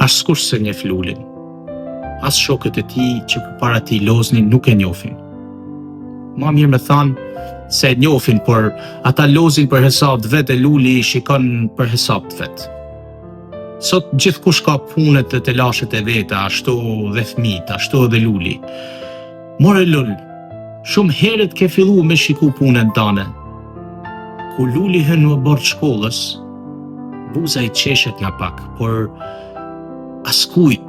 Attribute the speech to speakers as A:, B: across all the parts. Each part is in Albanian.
A: As kush se njeh lulin. As shokët e tij që përpara tij loznin nuk e njohin. Ma mirë me thanë se e njohin, por ata lozin për hesab të vet e luli i shikon për hesab të vet. Sot gjithkush ka punët e të lashet e veta, ashtu dhe fëmijët, ashtu edhe luli. More lul, shumë herët ke fillu me shiku punën tane. Kur luli hyn në bord shkollës, buza i qeshet nga pak, por askujt,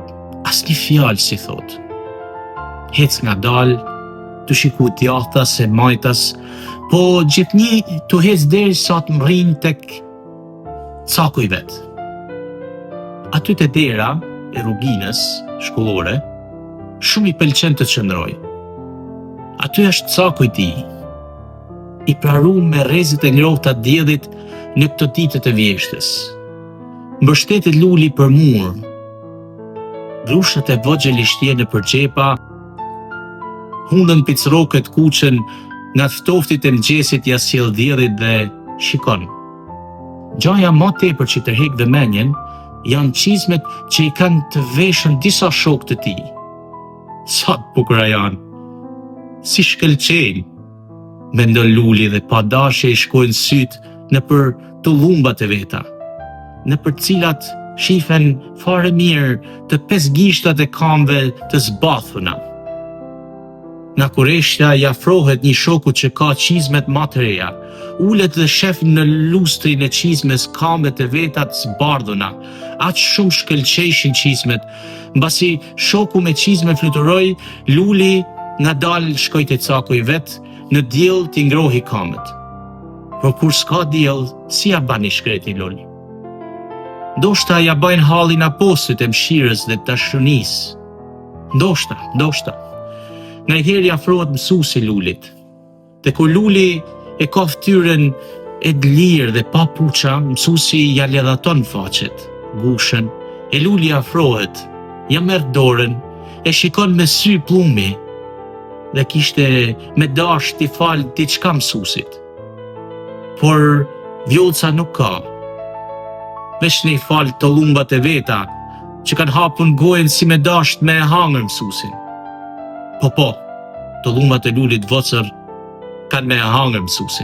A: asnjë fjalë si thot. Hec nga dal, të shiku djathtas e majtas, po gjithnjë të hec deri sa të mrin tek caku i vet. Aty te dera e rruginës shkollore, shumë i pëlqen të qëndroj. Aty është caku i tij, i praruar me rrezet e ngrohta të diellit në këto ditë të vjeshtës. Mbështetet luli për mur. Brushat e vogjël i shtjen nëpër xhepa, hundën picroket kuqen nga ftoftit e mëngjesit ja sjell diellit dhe shikon. Gjaja më tepër që tërheq vëmendjen janë çizmet që i kanë të veshën disa shokë të tij. Sa të bukura janë, si shkëlqejnë, mendon luli dhe pa dashje i shkojnë syt nëpër tullumbat e veta, nëpër cilat shifen fare mirë të 5 gishtat e kamve të zbathuna. Nga kurreshtja i afrohet një shoku që ka çizmet më të reja, ulet dhe shef në lustrin e çizmes kamvet e veta të zbardhuna. Aq shumë shkëlqejshin çizmet, mbasi shoku me çizme fluturoi, luli ngadal shkoi te caku i vet, në diell t'i ngrohi kamët. Por kur s'ka diell, si ja bani shkreti lul? Ndoshta ja bajnë hallin apostit e mshirës dhe dashurisë. Ndoshta. Njëherë afrohet mësuesi lulit. Dhe kur luli e ka fytyrën e lirë dhe pa puça, mësuesi ja ledhaton faqet, gushën, e luli afrohet, ja merr dorën, e shikon me sy plumi dhe kishte me dash t'i fal diçka mësuesit. Por vjollca nuk ka. Veç ne i fal të lumbat e veta, që kanë hapur gojen si me dash me hangër mësuesin. Po, të lumbat e lulit vocër kanë me hangër mësuesin.